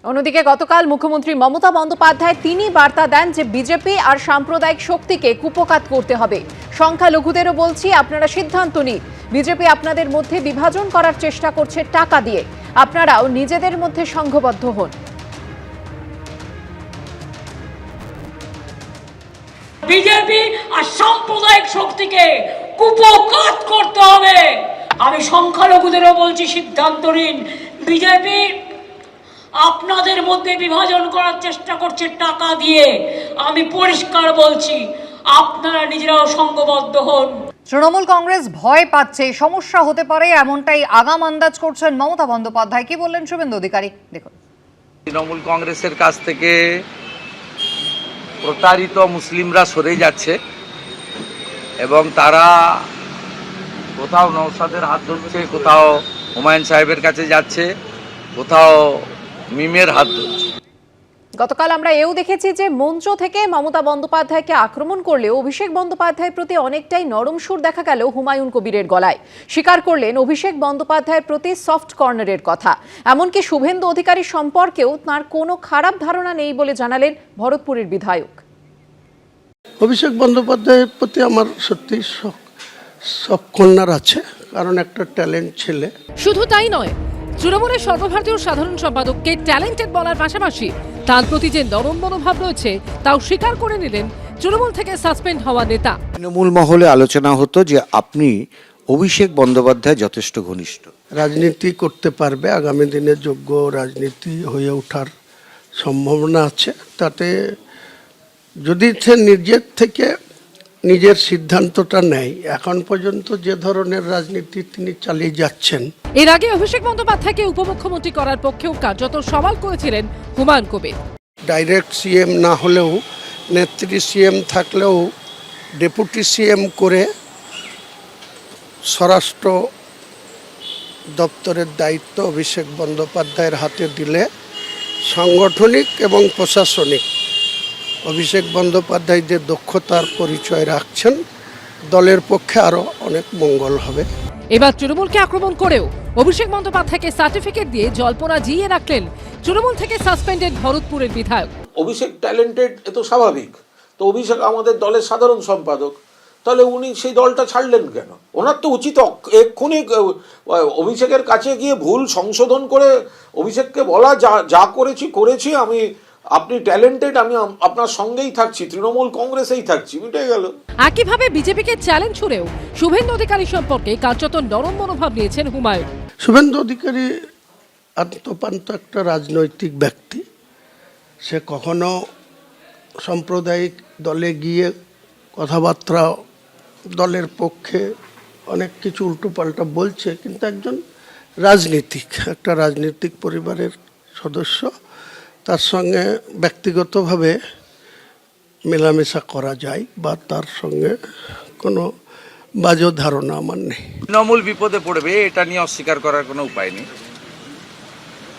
অন্যদিকে গতকাল মুখ্যমন্ত্রী মমতা বন্দ্যোপাধ্যায় তিনি বার্তা দেন যে বিজেপি আর সাম্প্রদায়িক শক্তিকে কুপোকাত করতে হবে। সংখ্যালঘুদেরও বলছি, আপনারা সিদ্ধান্ত নিন। বিজেপি আপনাদের মধ্যে বিভাজন করার চেষ্টা করছে টাকা দিয়ে, আপনারাও নিজেদের মধ্যে সংঘবদ্ধ হন। বিজেপি আর সাম্প্রদায়িক শক্তিকে কুপোকাত করতে হবে। আমি সংখ্যালঘুদেরও বলছি, সিদ্ধান্ত নিন। বিজেপি আপনাদের মধ্যে বিভাজন করার চেষ্টা করছে টাকা দিয়ে। আমি পরিষ্কার বলছি, আপনারা নিজেরাও সংঘবদ্ধ হন। তৃণমূল কংগ্রেস ভয় পাচ্ছে, সমস্যা হতে পারে, এমনটাই আগাম আন্দাজ করছেন মমতা বন্দ্যোপাধ্যায়। কি বললেন শুভেন্দু অধিকারী, দেখুন। তৃণমূল কংগ্রেসের কাছ থেকে প্রতারিত মুসলিমরা সরে যাচ্ছে এবং তারা কোথাও নওশাদের হাত ধরছে, কোথাও হুমায়ুন সাহেবের কাছে যাচ্ছে, কোথাও মিমের হাত ধরছে। গতকাল আমরা এও দেখেছি যে মঞ্চ থেকে মমতা বন্দ্যোপাধ্যায়কে আক্রমণ করলেও অভিষেক বন্দ্যোপাধ্যায়ের প্রতি অনেকটাই নরম সুর দেখা গেল হুমায়ুন কবিরের গলায়। স্বীকার করলেন অভিষেক বন্দ্যোপাধ্যায়ের প্রতি সফট কর্নারের কথা। এমনকি শুভেন্দু অধিকারী সম্পর্কেও তার কোনো খারাপ ধারণা নেই বলে জানালেন ভরতপুরের বিধায়ক। অভিষেক বন্দ্যোপাধ্যায়ের প্রতি আমার সত্যি সফট কর্নার আছে, কারণ একটা ট্যালেন্ট ছেলে। শুধু তাই নয়, তৃণমূলের সর্বভারতীয় সাধারণ সম্পাদককে ট্যালেন্টেড বলার পাশাপাশি তার প্রতি যে নরম মনোভাব রয়েছে তাও স্বীকার করে নিলেন তৃণমূল থেকে সাসপেন্ড হওয়া নেতা। তৃণমূল মহলে আলোচনা হতো যে আপনি অভিষেক বন্দ্যোপাধ্যায় যথেষ্ট ঘনিষ্ঠ, রাজনীতি করতে পারবে, আগামী দিনে যোগ্য রাজনীতি হয়ে ওঠার সম্ভাবনা আছে। তাতে যদি সে নিজের থেকে নিজের সিদ্ধান্তটা নেয়, এখন পর্যন্ত যে ধরনের রাজনীতি তিনি চালিয়ে যাচ্ছেন। এর আগে অভিষেক বন্দ্যোপাধ্যায়কে উপমুখ্যমন্ত্রী করার পক্ষেও কার্যত সওয়াল করেছিলেন হুমায়ুন কবির। ডাইরেক্ট সিএম না হলেও নেত্রী সিএম থাকলেও ডেপুটি সিএম করে স্বরাষ্ট্র দপ্তরের দায়িত্ব অভিষেক বন্দ্যোপাধ্যায়ের হাতে দিলে সাংগঠনিক এবং প্রশাসনিক অভিষেক বন্দ্যোপাধ্যায় যে দক্ষতার পরিচয় রাখছেন, দলের পক্ষে আরো অনেক মঙ্গল হবে। এবার তৃণমূলকে আক্রমণ করেও অভিষেক বন্দ্যোপাধ্যায়কে সার্টিফিকেট দিয়ে জল্পনা জিইয়ে রাখলেন তৃণমূল থেকে সাসপেন্ডেড ভরতপুরের বিধায়ক। অভিষেক ট্যালেন্টেড, এ তো স্বাভাবিক। তো অভিষেক আমাদের দলের সাধারণ সম্পাদক, তাহলে উনি সেই দলটা ছাড়লেন কেন? ওনার তো উচিত এক্ষুনি অভিষেকের কাছে গিয়ে ভুল সংশোধন করে অভিষেককে বলা, যা করেছি আমি, আপনি ট্যালেন্টেড, আমি আপনার সঙ্গেই থাকছি, তৃণমূল কংগ্রেসেই থাকছি, মিটে গেল। একইভাবে বিজেপিকে চ্যালেঞ্জ ছুড়েও শুভেন্দু অধিকারী সম্পর্কে কার্যত নরম মনোভাব নিয়েছেন হুমায়ুন। শুভেন্দু অধিকারী আত্মপান্ত একটা রাজনৈতিক ব্যক্তি। সে কখনো সাম্প্রদায়িক দলে গিয়ে কথাবার্তা দলের পক্ষে অনেক কিছু উল্টোপাল্টা বলছে, কিন্তু একজন রাজনীতিক, একটা রাজনৈতিক পরিবারের সদস্য। তার সঙ্গে ব্যক্তিগতভাবে মেলামেশা করা যায় বা তার সঙ্গে কোনো বাজে ধারণা আমার নেই। তৃণমূল বিপদে পড়বে এটা নিয়ে অস্বীকার করার কোনো উপায় নেই,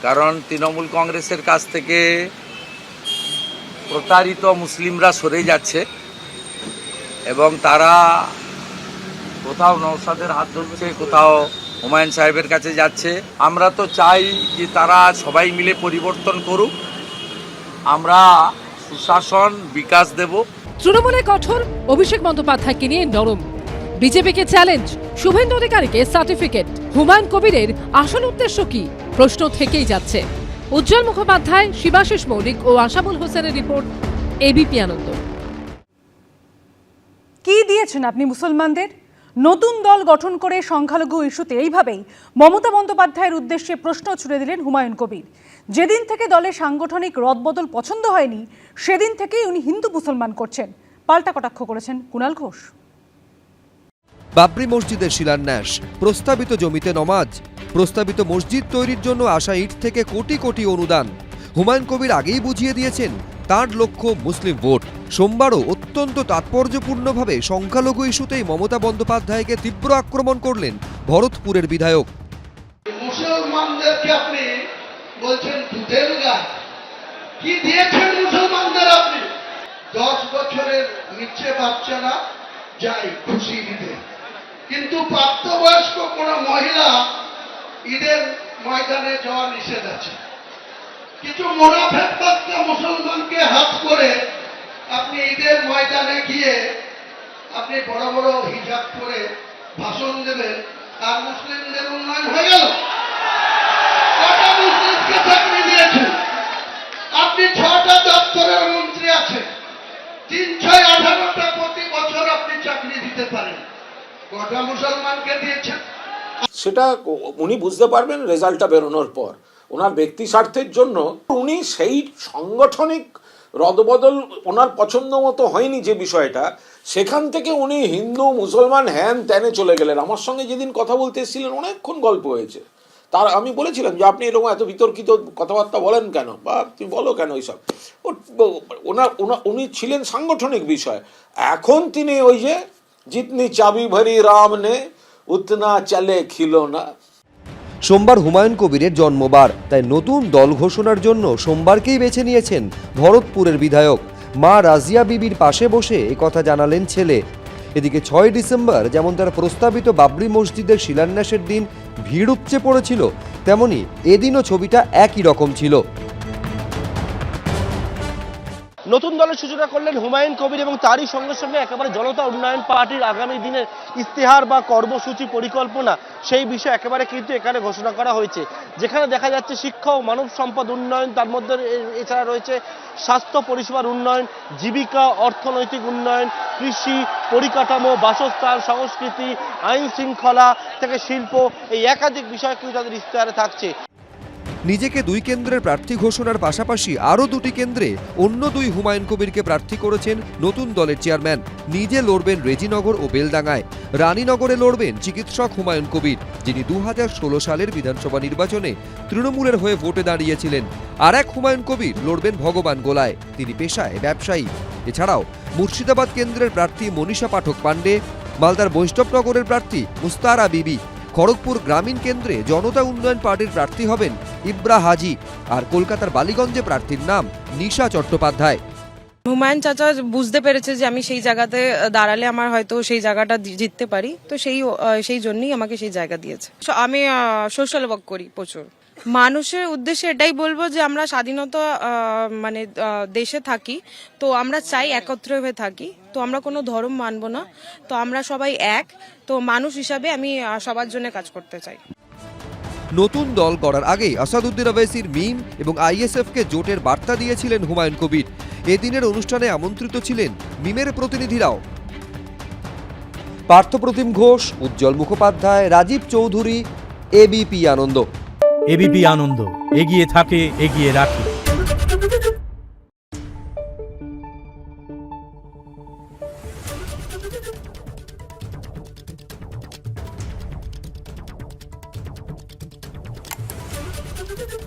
কারণ তৃণমূল কংগ্রেসের কাছ থেকে প্রতারিত মুসলিমরা সরে যাচ্ছে এবং তারা কোথাও নওশাদের হাত ধরছে, কোথাও হুমায়ুন সাহেবের কাছে যাচ্ছে। আমরা তো চাই যে তারা সবাই মিলে পরিবর্তন করুক, আমরা সুশাসন বিকাশ দেব। তৃণমূলে কঠোর, অভিষেক বন্দ্যোপাধ্যায়কে নিয়ে নরম। বিজেপিকে চ্যালেঞ্জ, শুভেন্দু অধিকারীকে সার্টিফিকেট। হুমায়ুন কবিরের আসল উদ্দেশ্য কি? প্রশ্ন থেকেই যাচ্ছে। উজ্জ্বল মুখোপাধ্যায়, শিবাশিস মৌলিক ও আশাবুল হোসেনের রিপোর্ট, এবিপি আনন্দ। কি দিয়েছেন আপনি মুসলমানদের? নতুন দল গঠন করে সংখ্যালঘু ইস্যুতে এইভাবেই মমতা বন্দ্যোপাধ্যায়ের উদ্দেশ্যে প্রশ্ন ছুড়ে দিলেন হুমায়ুন কবির। যেদিন থেকে দলের সাংগঠনিক রদবদল পছন্দ হয়নি, সেদিন থেকেই উনি হিন্দু মুসলমান করছেন। পাল্টা কটাক্ষ করেছেন কুণাল ঘোষ। বাবরি মসজিদের শিলান্যাস, প্রস্তাবিত জমিতে নমাজ, প্রস্তাবিত মসজিদ তৈরির জন্য আসা ইট থেকে কোটি কোটি অনুদান। হুমায়ুন কবির আগেই বুঝিয়ে দিয়েছেন তার লক্ষ্য মুসলিম ভোট। সোমবারও অত্যন্ত তাৎপর্যপূর্ণভাবে সংখ্যালঘু ইস্যুতেই মমতা বন্দ্যোপাধ্যায়কে তীব্র আক্রমণ করলেন ভরতপুরের বিধায়ক। মুসলমানদেরকে আপনি বলছেন দুধের গাছ, কি দিয়েছেন মুসলমানদের আপনি? 10 বছরের নিচে বাচ্চারা যায় খুশি ঈদে, কিন্তু প্রাপ্তবয়স্ক কোন মহিলা ঈদের ময়দানে যাওয়া নিষেধ আছে। কিছু মোনাফেকবাদা মুসলমানকে হাত করে আপনি ঈদের ময়দানে গিয়ে আপনি বড় বড় হিজাব করে ভাষণ দেবেন, আর মুসলিমদের উন্নয়ন হয়ে গেল? কটা মুসলিমকে চাকরি দিয়েছেন আপনি? 6টা দপ্তরের মন্ত্রী আছে, 3-6-18টা প্রতি বছর আপনি চাকরি দিতে পারেন, কটা মুসলমানকে দিয়েছেন? সেটা উনি বুঝতে পারবেন রেজাল্টটা বেরোনোর পর। ওনার ব্যক্তি স্বার্থের জন্য উনি সেই সাংগঠনিক রদবদল ওনার পছন্দ মতো হয়নি যে বিষয়টা, সেখান থেকে উনি হিন্দু মুসলমান হ্যান ত্যানে চলে গেলেন। আমার সঙ্গে যেদিন কথা বলতে এসেছিলেন অনেকক্ষণ গল্প হয়েছে, তার আমি বলেছিলাম যে আপনি এরকম এত বিতর্কিত কথাবার্তা বলেন কেন, বা তুমি বলো কেন এইসব। উনি ছিলেন সাংগঠনিক বিষয়। এখন তিনি ওই যে জিতনি চাবি ভরি রাম নে উতনা চলে খিলোনা। সোমবার হুমায়ুন কবিরের জন্মবার, তাই নতুন দল ঘোষণার জন্য সোমবারকেই বেছে নিয়েছেন ভরতপুরের বিধায়ক। মা রাজিয়া বিবির পাশে বসে কথা জানালেন ছেলে। এদিকে 6 ডিসেম্বর যেমন তার প্রস্তাবিত বাবরি মসজিদের শিলান্যাসের দিন ভিড় উপচে পড়েছিল, তেমনি এদিনও ছবিটা একই রকম ছিল। নতুন দলের সূচনা করলেন হুমায়ুন কবির এবং তারই সঙ্গে সঙ্গে একেবারে জনতা উন্নয়ন পার্টির আগামী দিনের ইস্তেহার বা কর্মসূচি পরিকল্পনা, সেই বিষয় একেবারে কিন্তু এখানে ঘোষণা করা হয়েছে, যেখানে দেখা যাচ্ছে শিক্ষা ও মানব সম্পদ উন্নয়ন, তার মধ্যে এছাড়া রয়েছে স্বাস্থ্য পরিষেবার উন্নয়ন, জীবিকা, অর্থনৈতিক উন্নয়ন, কৃষি, পরিকাঠামো, বাসস্থান, সংস্কৃতি, আইন শৃঙ্খলা থেকে শিল্প, এই একাধিক বিষয় কিন্তু তাদের ইস্তেহারে থাকছে। নিজেকে 2 কেন্দ্রের প্রার্থী ঘোষণার পাশাপাশি আরও 2টি কেন্দ্রে অন্য 2 হুমায়ুন কবিরকে প্রার্থী করেছেন নতুন দলের চেয়ারম্যান। নিজে লড়বেন রেজিনগর ও বেলডাঙ্গায়, রানীনগরে লড়বেন চিকিৎসক হুমায়ুন কবির, যিনি 2016 সালের বিধানসভা নির্বাচনে তৃণমূলের হয়ে ভোটে দাঁড়িয়েছিলেন। আর এক হুমায়ুন কবির লড়বেন ভগবান গোলায়, তিনি পেশায় ব্যবসায়ী। এছাড়াও মুর্শিদাবাদ কেন্দ্রের প্রার্থী মনীষা পাঠক পাণ্ডে, মালদার বৈষ্ণবনগরের প্রার্থী মুস্তারা বিবি, খড়গপুর গ্রামীণ কেন্দ্রে জনতা উন্নয়ন পার্টির প্রার্থী হবেন ইব্রা হাজি, আর কলকাতার বালিগঞ্জে প্রার্থীর নাম নিশা চট্টোপাধ্যায়। হুমায়ুন চাচা বুঝতে পেরেছে যে আমি সেই জায়গাতে দাঁড়ালে আমার হয়তো সেই জায়গাটা জিততে পারি, তো সেই জন্যই আমাকে সেই জায়গা দিয়েছে। আমি সোশ্যাল ওয়ার্ক করি প্রচুর। মানুষের উদ্দেশ্যে এটাই বলবো যে আমরা স্বাধীনতা মানে দেশে থাকি, তো আমরা চাই একত্রে হয়ে থাকি, তো আমরা কোনো ধর্ম মানবো না, তো আমরা সবাই এক, তো মানুষ হিসাবে আমি সবার জন্য কাজ করতে চাই। নতুন দল গড়ার আগেই আসাদুদ্দিন ওয়াইসির মিম এবং আইএসএফকে জোটের বার্তা দিয়েছিলেন হুমায়ুন কবির। এদিনের অনুষ্ঠানে আমন্ত্রিত ছিলেন মিমের প্রতিনিধিরাও। পার্থপ্রতিম ঘোষ, উজ্জ্বল মুখোপাধ্যায়, রাজীব চৌধুরী, এবিপি আনন্দ। এবিপি আনন্দ, এগিয়ে থাকে, এগিয়ে রাখে। Thank you.